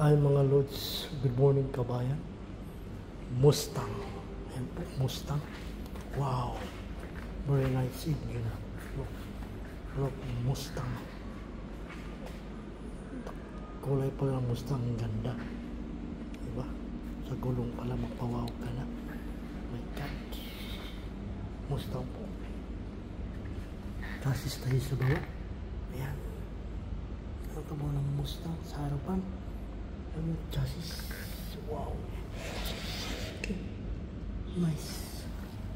Ay mga Lods, good morning kabayan. Mustang. Ayan po, Mustang. Wow. Very nice engine. Look, Mustang. Kulay pala ng Mustang, ang ganda. Diba? Sa gulong pala mapawaw ka na. My God. Mustang po. Chassis tayo sa baba. Ayan. Ang tabo ng Mustang sa harapan. Ang chassis. Wow. Okay. Nice.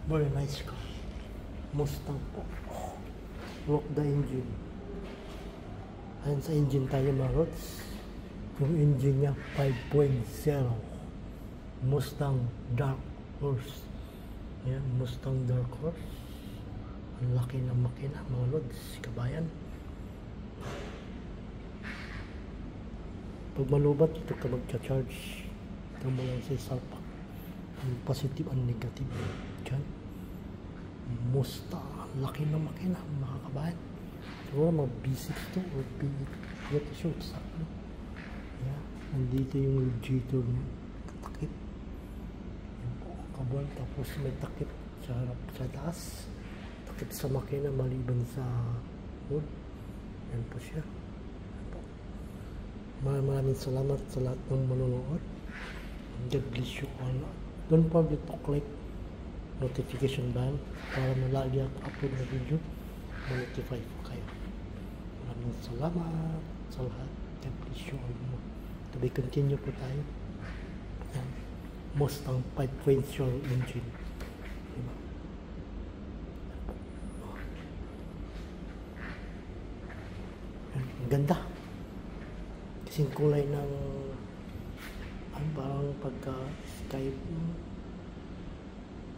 Very nice car. Mustang po. Look the engine. Ayan sa engine tayo mga Rods. Yung engine niya 5.0. Mustang Dark Horse. Ayan, Mustang Dark Horse. Ang laki ng makina mga Lods, kabayan. Pag malubat, ito ka magcha-charge. Ito mo lang sa salpak. Ang positive, ang negative. Diyan. Mustang. Ang laki ng makina, mga kabayan. Siguro mga B6 to or B8. Ito short stock. No? Yeah. Nandito yung radiator niya. Takip. Yan po, kabon. Tapos may takip sa harap, sa taas. Takip sa makina maliban sa hood. Yan po siya. Maraming salamat sa lahat ng manonood. God bless you all. Don't forget to click notification bell para malagi ako upload na video. Ma-notify po kayo. Maraming salamat sa lahat. God bless you all. To be continue po tayo. Mustang 5.0 engine. Diba? Ang ganda. Kasing kulay ng parang pagka sky,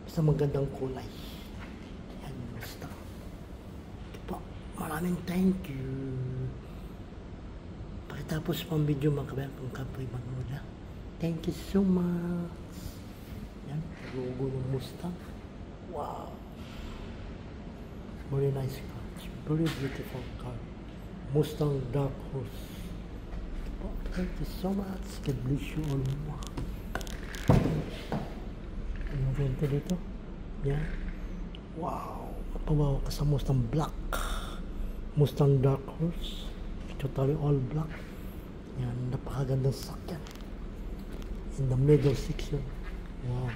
basta magandang kulay. Yan, basta. Diba? Maraming thank you. Pagkatapos pang video mga kabayan kung kapoy manood. Thank you so much. Yan, logo ng Mustang. Wow. Very nice car. Very beautiful car. Mustang Dark Horse. Thank you so much. God bless you all. Anong rento dito? Yan. Wow. Mapawaw ka sa Mustang Black. Mustang Dark Horse. Totally all black. Yan. Napakagandang sakyan. In the middle section. Wow.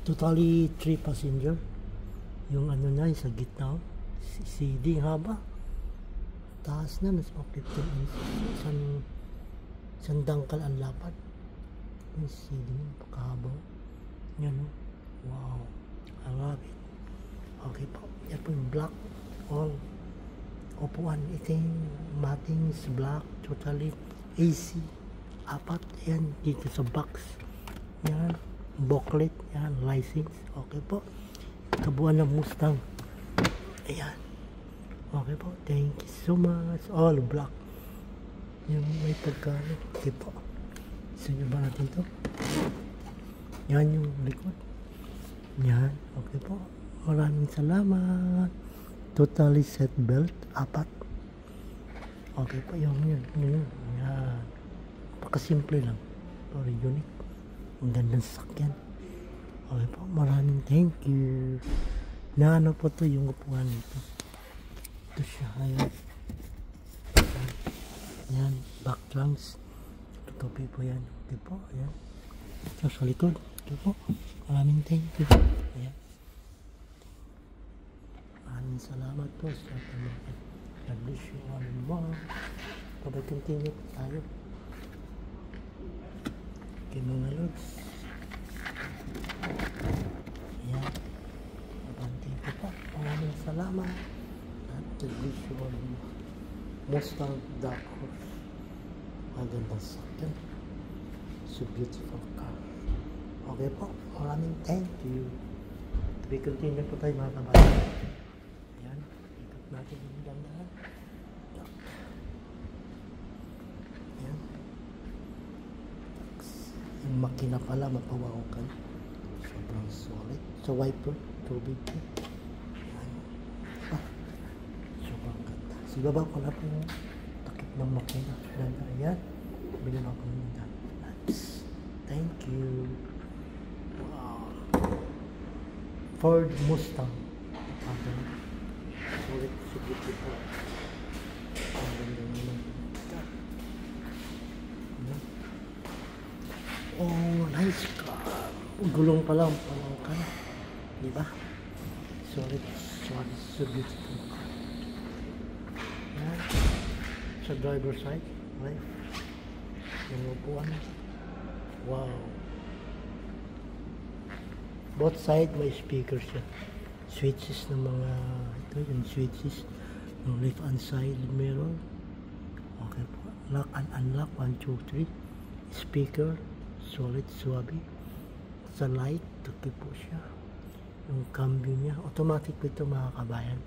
Totally 3 passenger. Yung ano na, sa gitna. CD haba. Taas na, nasa 15 inches. Isang dangkal ang lapad. Yung CD nyo, pagkahabaw. Yan o. Wow. I love it. Okay po. Yan po yung black. All. Upuan. Itim. Mattings. Black. Totally. AC. Apat. Yan. Dito sa box. Yan. Booklet. Yan. License. Okay po. Kabuuan ng Mustang. Ayan. Okay po. Thank you so much. All black. Yung may pagkano. Okay po. Gusto nyo ba natin ito? Yan yung likod. Yan. Okay po. Maraming salamat. Totally set belt. 4. Okay po. Yung yun. Yan. Pagkasimple lang. Very unique. Ang gandang sakyan. Okay po. Maraming thank you. Na ano po to yung upuan nito. Ito siya. Ayan. Ayan. Back trunks. Tutupi po yan. Okay po. Ayan. So, sa likod. Okay po. Maraming thank you. Ayan. Maraming salamat po sa ating God bless you all more. Pabay continue po tayo. Okay mga Lods. Ayan. Thank you po. Maraming salamat. God bless you all. Mustang Dark Horse. Magandang sakyan. So beautiful car. Okay po. Maraming thank you. We continue po tayo mga kabayan. Ayan. Ikot natin yung gandahan. Ayan. Yung makina pala mapawakan. Sobrang solid. Sa wiper. Tubig po. Ibaba ko na po yung takip ng makina. Ayan. bili ako ng nuts. Thank you. Wow. Ford Mustang. Okay. Solid, beautiful. Ang ganda naman. Oh, nice car. Gulong pa lang. Okay. Diba? Solid, so beautiful. Yan. Sa driver side. Right? Yung upuan. Wow. Both side may speakers siya. Switches ng mga ito yung switches yung left hand side mirror. Okay po. Lock and unlock 1, 2, 3. Speaker solid swabe. Sa light okay po siya. Yung cambio niya automatic po ito mga kabayan.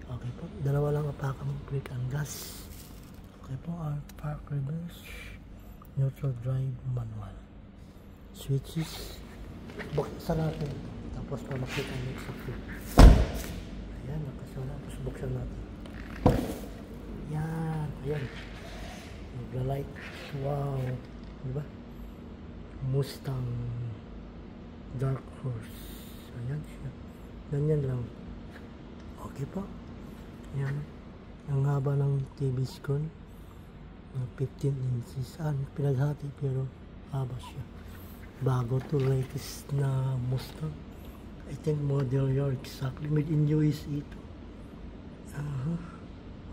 Okay po. Dalawa lang apaka mo brake and gas. Okay po. Park reverse. Neutral drive manual. Switches. Buksan natin. Tapos para makita nyo exactly. Ayan, nakasala. Tapos buksan natin. Ayan, ayan. Magla-light. Wow. Diba? Mustang Dark Horse. Ayan siya. Ganyan lang. Okay po. Ayan. Ang haba ng TV screen. 15 inches. Pinaghati pero haba siya. Bago to latest na Mustang. I think model year exactly. Made in USA ito.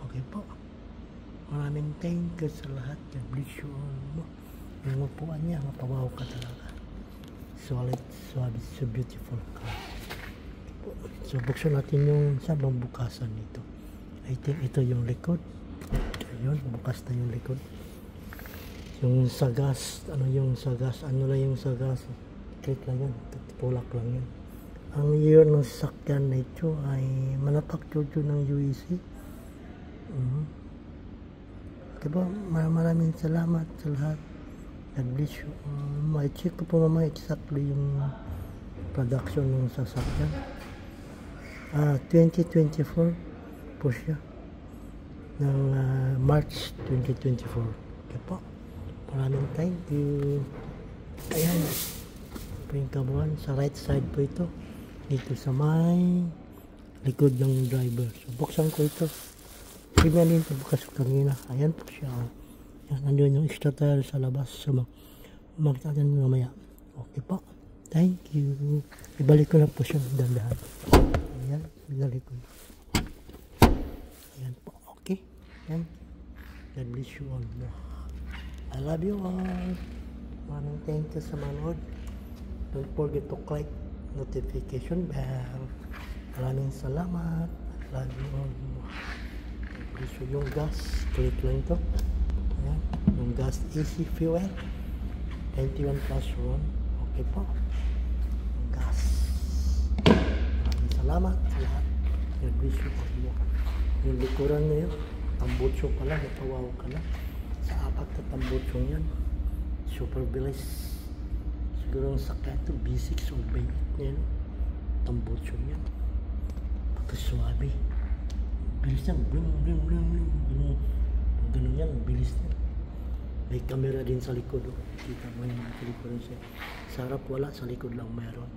Okay po. Maraming thank you sa lahat. God bless you all. Yung upuan niya, mapawaw ka talaga. Solid, suave, so beautiful car. So buksan natin yung sa bukasan nito. I think ito yung likod. Ayun, bukas na yung likod. Yung sa gas, ano lang yung sa gas. Click lang yan, tulak lang yan. Ang year ng sasakyan na ito ay manufactured ng USA. Diba, maraming salamat sa lahat. God bless you. May check ko po mamaya exactly yung production ng sasakyan. 2024 po siya. Ng March 2024. Okay po. Maraming thank you. Ayan. Po yung kabuhan. Sa right side po ito. Dito sa may likod ng driver. So, buksan ko ito. Tingnan din ito bukas kanina. Ayan po siya. Ayan, nandun yung extra tire sa labas. So, makita natin mamaya. Okay po. Thank you. Ibalik ko na po siya. Dandahan. Ayan. Ibalik ko. Ayan po. Okay. Ayan. God bless you all. I love you all. Maraming thank you sa manood. Don't forget to click notification bell. Maraming salamat. I love you all. So yung gas, click lang ito. Ayan. Yung gas easy fuel. 21 plus 1. Okay po. Yung gas. Maraming salamat sa lahat. God bless you all. Yung likuran na yun. Tambutso pala. Napawaw ka na. Sa apat na tambutsong yan. Super bilis. Siguro ang sakya ito B6 or B8 yan. Tambutsong yan. Pagkaswabe. Bilis yan. Bling, bling, bling, bling. Ganun yan. Bilis yan. May camera din sa likod. Oh. Kita mo yung mga likuran siya. Sa harap wala. Sa likod lang mayroon.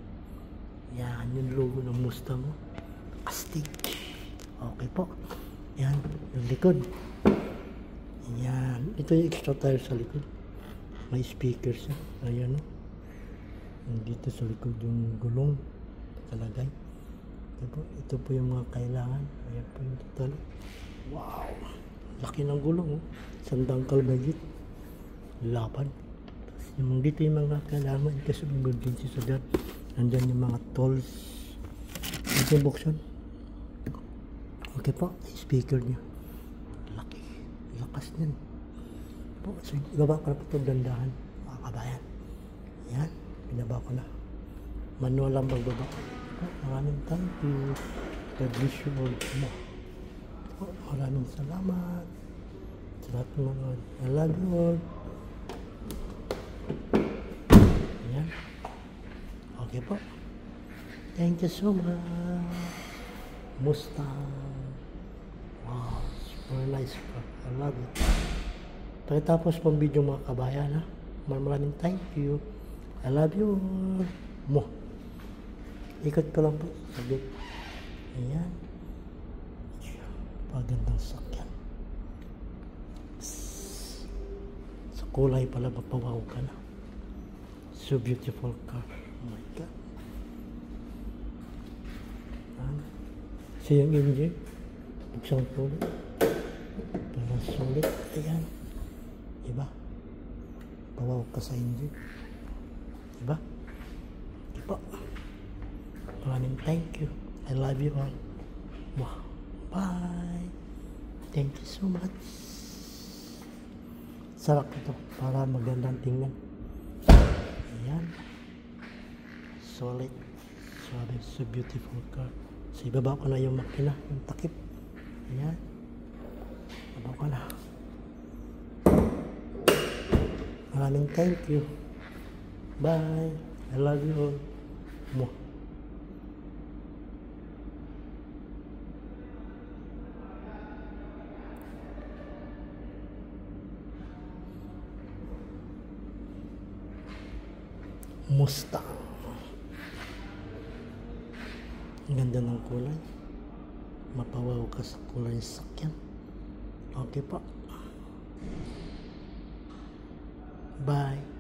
Yan. Yung logo ng Mustang. Oh. Astig. Okay po. Yan. Yung likod. Yan. Ito yung extra tire sa likod. May speakers. Ayan. Dito sa likod yung gulong. Nakalagay. Ito po yung mga kailangan. Ayan po yung total. Wow! Laki ng gulong. Sandang kalbagit. Lapad. Tapos yung dito yung mga kailangan. Kasi emergency sa dyan. Nandyan yung mga tolls. Ito yung buksan. Okay po. Speaker niya. Laki. Lakas niyan. Po. So, ibaba ko na po itong dandahan. Mga kabayan. Ayan. Binaba ko na. Manual lang pagbaba. Maraming thank you. God bless you all. Maraming salamat sa lahat ng mga I love you all. Ayan. Okay po. Thank you so much. Mustang. Wow. Super nice. I love it. Pagkatapos pang video mga kabayan, ha? Maraming thank you. I love you all. Mo. Ikot ko lang po. Sabi. Ayan. Pagandang sakyan. Sa kulay pala, mapawaw ka na. So beautiful car. Oh my God. Siyang engine. Buksang sulit. Parang sulit. Ayan. Diba? Pawaw ka sa engine. Diba? Diba? Maraming thank you. I love you all. Wow. Bye. Thank you so much. Sarap ito. Para magandang tingnan. Ayan. Solid. Solid. So beautiful car. So ibaba ko na yung makina. Yung takip. Ayan. Ibaba ko na. Maraming thank you. Bye. I love you all. Mo. Mustang. Ang ganda ng kulay. Mapawaw ka sa kulay ng sakyan. Okay pa. Bye.